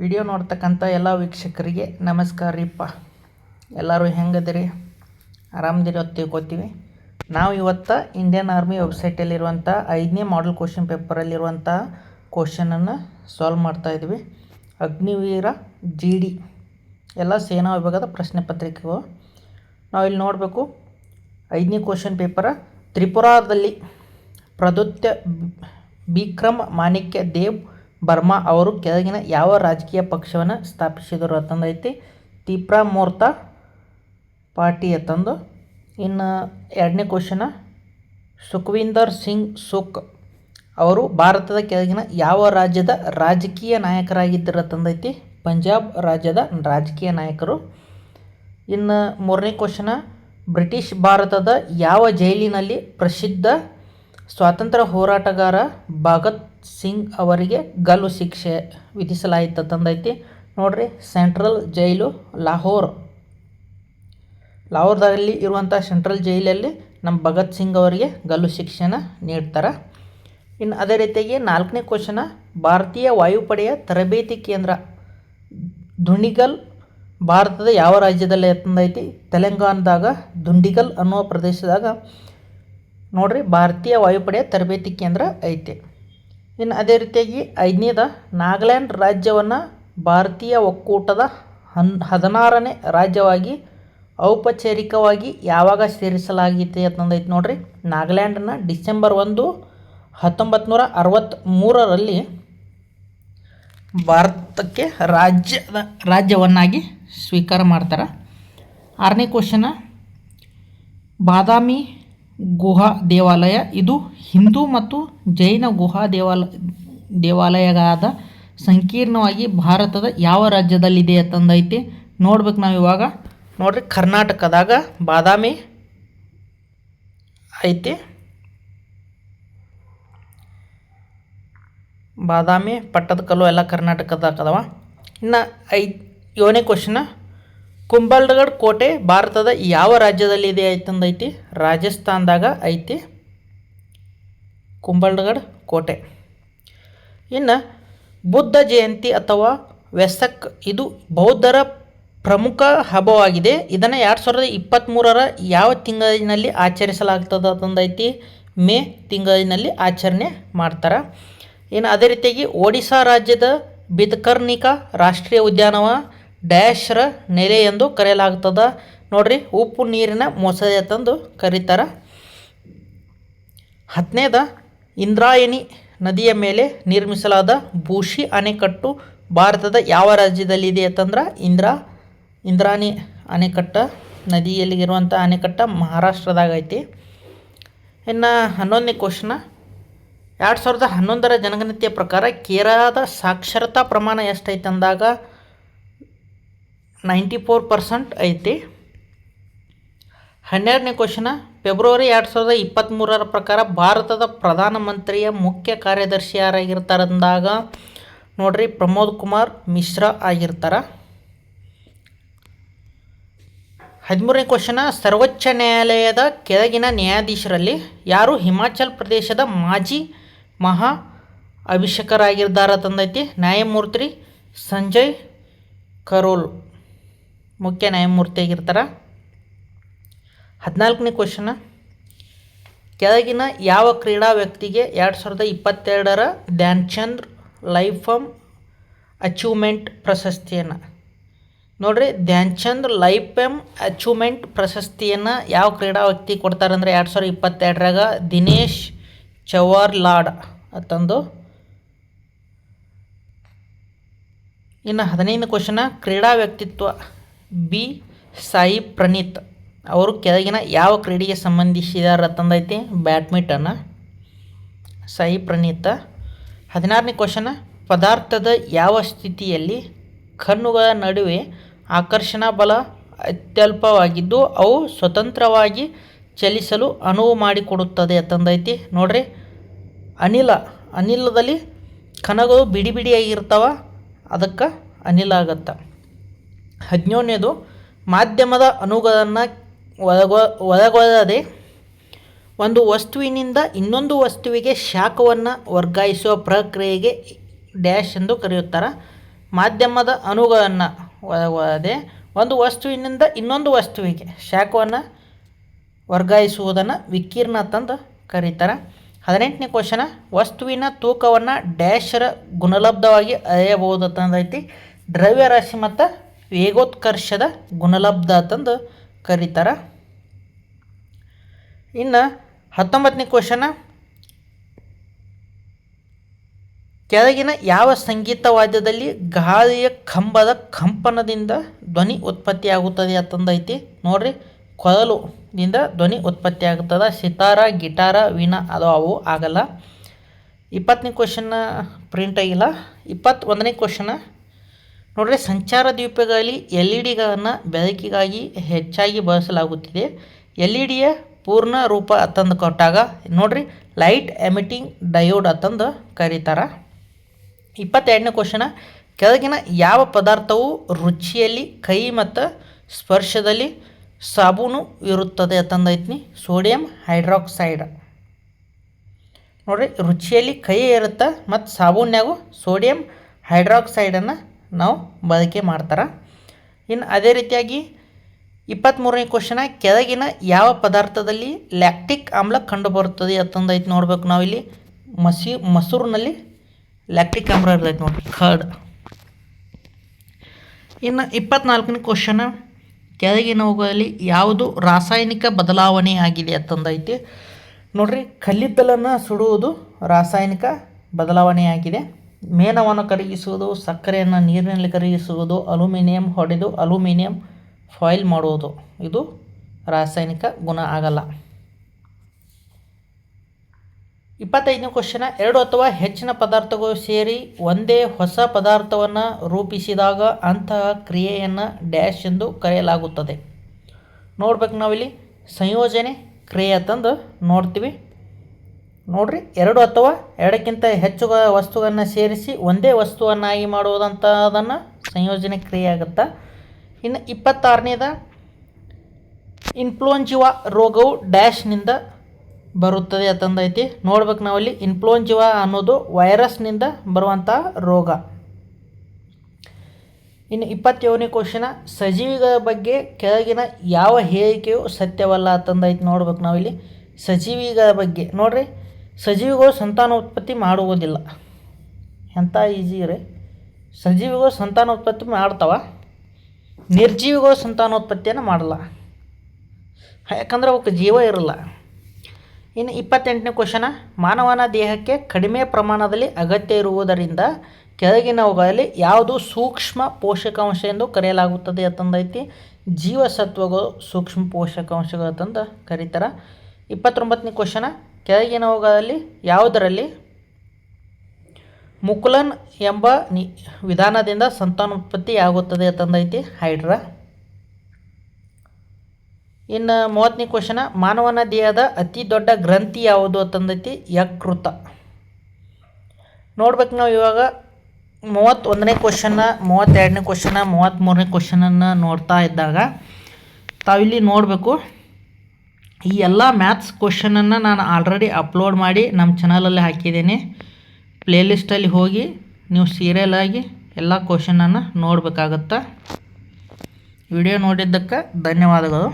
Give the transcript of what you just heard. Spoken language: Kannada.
ವಿಡಿಯೋ ನೋಡ್ತಕ್ಕಂಥ ಎಲ್ಲ ವೀಕ್ಷಕರಿಗೆ ನಮಸ್ಕಾರ ರೀಪ್ಪ. ಎಲ್ಲರೂ ಹೆಂಗದಿರಿ? ಆರಾಮದಿರಿ ಅಂತ ತಿಳ್ಕೊತೀವಿ. ನಾವು ಇವತ್ತು ಇಂಡಿಯನ್ ಆರ್ಮಿ ವೆಬ್ಸೈಟಲ್ಲಿರುವಂಥ 5ನೇ ಮಾಡಲ್ ಕ್ವಶನ್ ಪೇಪರಲ್ಲಿರುವಂಥ ಕ್ವಶನನ್ನು ಸಾಲ್ವ್ ಮಾಡ್ತಾಯಿದ್ವಿ. ಅಗ್ನಿವೀರ GD ಎಲ್ಲ ಸೇನಾ ವಿಭಾಗದ ಪ್ರಶ್ನೆ ಪತ್ರಿಕೆಗಳು. ನಾವು ಇಲ್ಲಿ ನೋಡಬೇಕು 5ನೇ ಕ್ವಶನ್ ಪೇಪರ. ತ್ರಿಪುರಾದಲ್ಲಿ ಪ್ರದ್ಯುತ್ ಬಿಕ್ರಮ್ ಮಾಣಿಕ್ಯ ದೇವ್ ಬರ್ಮಾ ಅವರು ಕೆಳಗಿನ ಯಾವ ರಾಜಕೀಯ ಪಕ್ಷವನ್ನು ಸ್ಥಾಪಿಸಿದರು ಅಂತಂದೈತಿ. ತೀವ್ರ ಮೋರ್ಚಾ ಪಾರ್ಟಿ ಅಂತಂದು. ಇನ್ನು 2ನೇ ಕ್ವಶನ, ಸುಖವಿಂದರ್ ಸಿಂಗ್ ಸುಖ್ ಅವರು ಭಾರತದ ಕೆಳಗಿನ ಯಾವ ರಾಜ್ಯದ ರಾಜಕೀಯ ನಾಯಕರಾಗಿದ್ದರು ಅಂತಂದೈತಿ. ಪಂಜಾಬ್ ರಾಜ್ಯದ ರಾಜಕೀಯ ನಾಯಕರು. ಇನ್ನು 3ನೇ ಕ್ವಶನ, ಬ್ರಿಟಿಷ್ ಭಾರತದ ಯಾವ ಜೈಲಿನಲ್ಲಿ ಪ್ರಸಿದ್ಧ ಸ್ವಾತಂತ್ರ್ಯ ಹೋರಾಟಗಾರ ಭಗತ್ ಸಿಂಗ್ ಅವರಿಗೆ ಗಲ್ಲು ಶಿಕ್ಷೆ ವಿಧಿಸಲಾಯಿತು ಅಂತಂದೈತಿ. ನೋಡ್ರಿ, ಸೆಂಟ್ರಲ್ ಜೈಲು ಲಾಹೋರ್ದಲ್ಲಿ ಇರುವಂಥ ಸೆಂಟ್ರಲ್ ಜೈಲಲ್ಲಿ ನಮ್ಮ ಭಗತ್ ಸಿಂಗ್ ಅವರಿಗೆ ಗಲ್ಲು ಶಿಕ್ಷೆನ ನೀಡ್ತಾರೆ. ಇನ್ನು ಅದೇ ರೀತಿಯಾಗಿ 4ನೇ ಕ್ವಶನ, ಭಾರತೀಯ ವಾಯುಪಡೆಯ ತರಬೇತಿ ಕೇಂದ್ರ ದುಂಡಿಗಲ್ ಭಾರತದ ಯಾವ ರಾಜ್ಯದಲ್ಲಿ ಅಂತಂದೈತಿ. ತೆಲಂಗಾಣದಾಗ ದುಂಡಿಗಲ್ ಅನ್ನುವ ಪ್ರದೇಶದಾಗ ನೋಡ್ರಿ ಭಾರತೀಯ ವಾಯುಪಡೆಯ ತರಬೇತಿ ಕೇಂದ್ರ ಐತಿ. ಇನ್ನು ಅದೇ ರೀತಿಯಾಗಿ 5ನೇದ, ನಾಗಾಲ್ಯಾಂಡ್ ರಾಜ್ಯವನ್ನು ಭಾರತೀಯ ಒಕ್ಕೂಟದ 16ನೇ ರಾಜ್ಯವಾಗಿ ಔಪಚಾರಿಕವಾಗಿ ಯಾವಾಗ ಸೇರಿಸಲಾಗಿದೆ ಅಂತಂದೈತಿ. ನೋಡ್ರಿ, ನಾಗಾಲ್ಯಾಂಡನ್ನು ಡಿಸೆಂಬರ್ 1, 1963ರಲ್ಲಿ ಭಾರತಕ್ಕೆ ರಾಜ್ಯವನ್ನಾಗಿ ಸ್ವೀಕಾರ ಮಾಡ್ತಾರೆ. 6ನೇ ಕ್ವಶನ, ಬಾದಾಮಿ ಗುಹಾ ದೇವಾಲಯ ಇದು ಹಿಂದೂ ಮತ್ತು ಜೈನ ಗುಹಾ ದೇವಾಲಯಗಳಾದ ಸಂಕೀರ್ಣವಾಗಿ ಭಾರತದ ಯಾವ ರಾಜ್ಯದಲ್ಲಿದೆ ಅಂತಂದೈತಿ. ನೋಡ್ಬೇಕು ನಾವು ಇವಾಗ. ನೋಡ್ರಿ, ಕರ್ನಾಟಕದಾಗ ಬಾದಾಮಿ ಐತಿ. ಬಾದಾಮಿ, ಪಟ್ಟದಕಲ್ಲು ಎಲ್ಲ ಕರ್ನಾಟಕದಾಗ ಅದಾವ. ಇನ್ನು 7ನೇ ಕ್ವಶನ, ಕುಂಭಲ್ಗಢ್ ಕೋಟೆ ಭಾರತದ ಯಾವ ರಾಜ್ಯದಲ್ಲಿದೆ ಅಂತಂದೈತಿ. ರಾಜಸ್ಥಾನದಾಗ ಐತಿ ಕುಂಭಲ್ಗಢ್ ಕೋಟೆ. ಇನ್ನು ಬುದ್ಧ ಜಯಂತಿ ಅಥವಾ ವೆಸಕ್ ಇದು ಬೌದ್ಧರ ಪ್ರಮುಖ ಹಬ್ಬವಾಗಿದೆ. ಇದನ್ನು 2023ರ ಯಾವ ತಿಂಗಳಿನಲ್ಲಿ ಆಚರಿಸಲಾಗ್ತದೆ ಅಂತಂದೈತಿ. ಮೇ ತಿಂಗಳಿನಲ್ಲಿ ಆಚರಣೆ ಮಾಡ್ತಾರೆ. ಇನ್ನು ಅದೇ ರೀತಿಯಾಗಿ ಒಡಿಶಾ ರಾಜ್ಯದ ಭಿತರ್ಕನಿಕಾ ರಾಷ್ಟ್ರೀಯ ಉದ್ಯಾನವನ ಡ್ಯಾಶ್ರ ನೆಲೆ ಎಂದು ಕರೆಯಲಾಗ್ತದೆ. ನೋಡ್ರಿ, ಉಪ್ಪು ನೀರಿನ ಮೊಸಳೆ ಅಂತಂದು ಕರೀತಾರೆ. 10ನೇದ, ಇಂದ್ರಾಯಣಿ ನದಿಯ ಮೇಲೆ ನಿರ್ಮಿಸಲಾದ ಭೂಶಿ ಅಣೆಕಟ್ಟು ಭಾರತದ ಯಾವ ರಾಜ್ಯದಲ್ಲಿದೆ ಅಂತಂದ್ರೆ ಇಂದ್ರಾಣಿ ಅಣೆಕಟ್ಟು ನದಿಯಲ್ಲಿರುವಂಥ ಅಣೆಕಟ್ಟು ಮಹಾರಾಷ್ಟ್ರದಾಗ ಐತಿ. ಇನ್ನು 11ನೇ ಕ್ವಶನ, 2011ರ ಜನಗಣತಿಯ ಪ್ರಕಾರ ಕೇರಳದ ಸಾಕ್ಷರತಾ ಪ್ರಮಾಣ ಎಷ್ಟೈತೆ ಅಂದಾಗ 94% ಐತಿ. 12ನೇ ಕ್ವಶನ, ಫೆಬ್ರವರಿ 2023ರ ಪ್ರಕಾರ ಭಾರತದ ಪ್ರಧಾನಮಂತ್ರಿಯ ಮುಖ್ಯ ಕಾರ್ಯದರ್ಶಿ ಯಾರಾಗಿರ್ತಾರೆ ಅಂದಾಗ ನೋಡ್ರಿ ಪ್ರಮೋದ್ ಕುಮಾರ್ ಮಿಶ್ರಾ ಆಗಿರ್ತಾರೆ. 13ನೇ ಕ್ವಶನ, ಸರ್ವೋಚ್ಚ ನ್ಯಾಯಾಲಯದ ಕೆಳಗಿನ ನ್ಯಾಯಾಧೀಶರಲ್ಲಿ ಯಾರು ಹಿಮಾಚಲ್ ಪ್ರದೇಶದ ಮಾಜಿ ಮಹಾ ಅಭಿಷೇಕರಾಗಿದ್ದಾರೆ ತಂದೈತಿ. ನ್ಯಾಯಮೂರ್ತಿ ಸಂಜಯ್ ಕರೋಲ್ ಮುಖ್ಯ ನ್ಯಾಯಮೂರ್ತಿಯಾಗಿರ್ತಾರೆ. 14ನೇ ಕ್ವಶನ, ಕೆಳಗಿನ ಯಾವ ಕ್ರೀಡಾ ವ್ಯಕ್ತಿಗೆ 2022ರ ಧ್ಯಾನ್ಚಂದ್ ಲೈಫ್ ಅಚೀವ್ಮೆಂಟ್ ಪ್ರಶಸ್ತಿಯನ್ನು ನೋಡ್ರಿ, ಧ್ಯಾನ್ಚಂದ್ ಲೈಫ್ ಅಚೀವ್ಮೆಂಟ್ ಪ್ರಶಸ್ತಿಯನ್ನು ಯಾವ ಕ್ರೀಡಾ ವ್ಯಕ್ತಿ ಕೊಡ್ತಾರೆ ಅಂದರೆ 2022ರಾಗ ದಿನೇಶ್ ಚವಾರ್ಲಾಡ್ ಅಂತಂದು. ಇನ್ನು 15ನೇ ಕ್ವಶನ, ಕ್ರೀಡಾ ವ್ಯಕ್ತಿತ್ವ ಬಿ ಸಾಯಿ ಪ್ರಣೀತ್ ಅವರು ಕೆಳಗಿನ ಯಾವ ಕ್ರೀಡೆಗೆ ಸಂಬಂಧಿಸಿದಾರೆ ಅಂತಂದೈತಿ. ಬ್ಯಾಡ್ಮಿಂಟನ್, ಸಾಯಿ ಪ್ರಣೀತ್. 16ನೇ ಕ್ವಶನ, ಪದಾರ್ಥದ ಯಾವ ಸ್ಥಿತಿಯಲ್ಲಿ ಕಣ್ಣುಗಳ ನಡುವೆ ಆಕರ್ಷಣಾ ಬಲ ಅತ್ಯಲ್ಪವಾಗಿದ್ದು ಅವು ಸ್ವತಂತ್ರವಾಗಿ ಚಲಿಸಲು ಅನುವು ಮಾಡಿಕೊಡುತ್ತದೆ ಅಂತಂದೈತಿ. ನೋಡ್ರಿ, ಅನಿಲದಲ್ಲಿ ಕಣಗಳು ಬಿಡಿ ಬಿಡಿಯಾಗಿರ್ತಾವ, ಅದಕ್ಕೆ ಅನಿಲ ಆಗತ್ತೆ. 17ನೇದು, ಮಾಧ್ಯಮದ ಅಣುಗಳನ್ನು ಒಳಗೊಳ್ಳದೆ ಒಂದು ವಸ್ತುವಿನಿಂದ ಇನ್ನೊಂದು ವಸ್ತುವಿಗೆ ಶಾಖವನ್ನು ವರ್ಗಾಯಿಸುವ ಪ್ರಕ್ರಿಯೆಗೆ ಡ್ಯಾಶ್ ಎಂದು ಕರೆಯುತ್ತಾರೆ. ಮಾಧ್ಯಮದ ಅಣುಗಳನ್ನು ಅದೇ ಒಂದು ವಸ್ತುವಿನಿಂದ ಇನ್ನೊಂದು ವಸ್ತುವಿಗೆ ಶಾಖವನ್ನು ವರ್ಗಾಯಿಸುವುದನ್ನು ವಿಕಿರಣ ಅಂತಂದು ಕರೀತಾರೆ. 18ನೇ ಕ್ವಶನ, ವಸ್ತುವಿನ ತೂಕವನ್ನು ಡ್ಯಾಶರ ಗುಣಲಬ್ಧವಾಗಿ ಅಳೆಯಬಹುದು ಅಂತಂದೈತಿ. ದ್ರವ್ಯರಾಶಿ ಮತ್ತು ವೇಗೋತ್ಕರ್ಷದ ಗುಣಲಬ್ಧ ಅಂತಂದು ಕರೀತಾರೆ. ಇನ್ನು 19ನೇ ಕ್ವಶನ, ಕೆಳಗಿನ ಯಾವ ಸಂಗೀತ ವಾದ್ಯದಲ್ಲಿ ಗಾಳಿಯ ಕಂಬದ ಕಂಪನದಿಂದ ಧ್ವನಿ ಉತ್ಪತ್ತಿಯಾಗುತ್ತದೆ ಅಂತಂದೈತಿ. ನೋಡ್ರಿ, ಕೊಳಲುದಿಂದ ಧ್ವನಿ ಉತ್ಪತ್ತಿ ಆಗುತ್ತದೆ. ಸಿತಾರ, ಗಿಟಾರ, ವೀಣಾ ಅವು ಆಗಲ್ಲ. 20ನೇ ಕ್ವಶನ್ನ ಪ್ರಿಂಟ್ ಆಗಿಲ್ಲ. 21ನೇ ಕ್ವಶನ ನೋಡ್ರಿ, ಸಂಚಾರ ದೀಪಗಳಲ್ಲಿ LED-ಗಳನ್ನು ಬೆಳಕಿಗಾಗಿ ಹೆಚ್ಚಾಗಿ ಬಳಸಲಾಗುತ್ತಿದೆ. LED-ಯ ಪೂರ್ಣ ರೂಪ ಅಂತಂದು ಕೊಟ್ಟಾಗ ನೋಡ್ರಿ, ಲೈಟ್ ಎಮಿಟಿಂಗ್ ಡಯೋಡ್ ಅಂತಂದು ಕರೀತಾರೆ. 22ನೇ ಕ್ವಶನ, ಕೆಳಗಿನ ಯಾವ ಪದಾರ್ಥವು ರುಚಿಯಲ್ಲಿ ಕಹಿ ಮತ್ತು ಸ್ಪರ್ಶದಲ್ಲಿ ಸಾಬೂನು ಇರುತ್ತದೆ ಅಂತಂದೈತಿ. Sodium hydroxide. ನೋಡಿರಿ, ರುಚಿಯಲ್ಲಿ ಕಹಿ ಇರುತ್ತೆ ಮತ್ತು ಸಾಬೂನ್ಯಾಗೂ ಸೋಡಿಯಂ ಹೈಡ್ರಾಕ್ಸೈಡನ್ನು ನಾವು ಬಳಕೆ ಮಾಡ್ತಾರೆ. ಇನ್ನು ಅದೇ ರೀತಿಯಾಗಿ 23ನೇ ಕ್ವಶನ, ಕೆಳಗಿನ ಯಾವ ಪದಾರ್ಥದಲ್ಲಿ ಲ್ಯಾಕ್ಟಿಕ್ ಆಮ್ಲ ಕಂಡುಬರುತ್ತದೆ ಅಂತಂದೈತಿ. ನೋಡ್ಬೇಕು ನಾವಿಲ್ಲಿ ಮೊಸರಿನಲ್ಲಿ ಲ್ಯಾಕ್ಟಿಕ್ ಆಮ್ಲ ಇರ್ತೈತೆ ನೋಡಿರಿ, ಕರ್ಡ್. ಇನ್ನು 24ನೇ ಕ್ವಶನ, ಕೆಳಗಿನವುಗಳಲ್ಲಿ ಯಾವುದು ರಾಸಾಯನಿಕ ಬದಲಾವಣೆ ಆಗಿದೆ ಅಂತಂದೈತಿ. ನೋಡ್ರಿ, ಕಲ್ಲಿದ್ದಲನ್ನು ಸುಡುವುದು ರಾಸಾಯನಿಕ ಬದಲಾವಣೆಯಾಗಿದೆ. ಮೇಣವನ್ನು ಕರಗಿಸುವುದು, ಸಕ್ಕರೆಯನ್ನು ನೀರಿನಲ್ಲಿ ಕರಗಿಸುವುದು, ಅಲ್ಯೂಮಿನಿಯಂ ಹೊಡೆದು ಅಲ್ಯೂಮಿನಿಯಂ ಫಾಯಿಲ್ ಮಾಡುವುದು, ಇದು ರಾಸಾಯನಿಕ ಗುಣ ಆಗಲ್ಲ. 25ನೇ ಕ್ವಶನ, ಎರಡು ಅಥವಾ ಹೆಚ್ಚಿನ ಪದಾರ್ಥಗಳು ಸೇರಿ ಒಂದೇ ಹೊಸ ಪದಾರ್ಥವನ್ನು ರೂಪಿಸಿದಾಗ ಅಂತಹ ಕ್ರಿಯೆಯನ್ನು ಡ್ಯಾಶ್ ಎಂದು ಕರೆಯಲಾಗುತ್ತದೆ. ನೋಡ್ಬೇಕು ನಾವಿಲ್ಲಿ ಸಂಯೋಜನೆ ಕ್ರಿಯೆ ಅಂತಂದು ನೋಡ್ತೀವಿ. ನೋಡ್ರಿ, ಎರಡು ಅಥವಾ ಎರಡಕ್ಕಿಂತ ಹೆಚ್ಚು ವಸ್ತುಗಳನ್ನು ಸೇರಿಸಿ ಒಂದೇ ವಸ್ತುವನ್ನಾಗಿ ಮಾಡುವುದಂಥದನ್ನು ಸಂಯೋಜನೆ ಕ್ರಿಯೆ ಆಗುತ್ತೆ. ಇನ್ನು 26ನೇದ, ಇನ್ಫ್ಲೂಯೆಂಜಾ ರೋಗವು ಡ್ಯಾಶ್ನಿಂದ ಬರುತ್ತದೆ ಅಂತಂದೈತಿ. ನೋಡ್ಬೇಕು ನಾವಲ್ಲಿ ಇನ್ಫ್ಲೂಯೆಂಜಾ ಅನ್ನೋದು ವೈರಸ್ನಿಂದ ಬರುವಂಥ ರೋಗ. ಇನ್ನು 27ನೇ ಕ್ವಶನ, ಸಜೀವಿಗಳ ಬಗ್ಗೆ ಕೆಳಗಿನ ಯಾವ ಹೇಳಿಕೆಯು ಸತ್ಯವಲ್ಲ ಅಂತಂದೈತಿ. ನೋಡ್ಬೇಕು ನಾವಿಲ್ಲಿ ಸಜೀವಿಗಳ ಬಗ್ಗೆ. ನೋಡ್ರಿ, ಸಜೀವಿಗಳು ಸಂತಾನೋತ್ಪತ್ತಿ ಮಾಡುವುದಿಲ್ಲ. ಎಂಥ ಈಜಿ ರೀ. ಸಜೀವಿಗಳು ಸಂತಾನೋತ್ಪತ್ತಿ ಮಾಡ್ತಾವ, ನಿರ್ಜೀವಿಗಳು ಸಂತಾನೋತ್ಪತ್ತಿಯನ್ನು ಮಾಡಲ್ಲ, ಯಾಕಂದ್ರೆ ಅವಕ್ಕೆ ಜೀವ ಇರಲ್ಲ. ಇನ್ನು 28ನೇ ಕ್ವಶನ, ಮಾನವನ ದೇಹಕ್ಕೆ ಕಡಿಮೆ ಪ್ರಮಾಣದಲ್ಲಿ ಅಗತ್ಯ ಇರುವುದರಿಂದ ಕೆಳಗಿನವುಗಳಲ್ಲಿ ಯಾವುದು ಸೂಕ್ಷ್ಮ ಪೋಷಕಾಂಶ ಎಂದು ಕರೆಯಲಾಗುತ್ತದೆ ಅಂತಂದೈತಿ. ಜೀವಸತ್ವಗಳು ಸೂಕ್ಷ್ಮ ಪೋಷಕಾಂಶಗಳು ಅಂತಂದು ಕರೀತಾರೆ. 29ನೇ ಕ್ವಶನ, ಕೆಳಗಿನವುಗಳಲ್ಲಿ ಯಾವುದರಲ್ಲಿ ಮುಕುಲನ್ ಎಂಬ ವಿಧಾನದಿಂದ ಸಂತಾನೋತ್ಪತ್ತಿ ಆಗುತ್ತದೆ ಅಂತಂದೈತಿ. ಹೈಡ್ರಾ. ಇನ್ನು 30ನೇ ಕ್ವಶನ, ಮಾನವನ ದೇಹದ ಅತಿ ದೊಡ್ಡ ಗ್ರಂಥಿ ಯಾವುದು ಅಂತಂದೈತಿ. ಯಕೃತ. ನೋಡ್ಬೇಕು ನಾವು ಇವಾಗ 31ನೇ ಕ್ವಶನ್ನ, 32ನೇ ಕ್ವಶನ, 33ನೇ ಕ್ವಶನನ್ನು ನೋಡ್ತಾ ಇದ್ದಾಗ ತಾವಿಲ್ಲಿ ನೋಡಬೇಕು, ಈ ಎಲ್ಲ ಮ್ಯಾಥ್ಸ್ ಕ್ವಶನನ್ನು ನಾನು ಆಲ್ರೆಡಿ ಅಪ್ಲೋಡ್ ಮಾಡಿ ನಮ್ಮ ಚಾನಲಲ್ಲಿ ಹಾಕಿದ್ದೀನಿ. ಪ್ಲೇಲಿಸ್ಟಲ್ಲಿ ಹೋಗಿ ನೀವು ಸೀರಿಯಲಾಗಿ ಎಲ್ಲ ಕ್ವಶನನ್ನು ನೋಡಬೇಕಾಗತ್ತೆ. ವಿಡಿಯೋ ನೋಡಿದ್ದಕ್ಕೆ ಧನ್ಯವಾದಗಳು.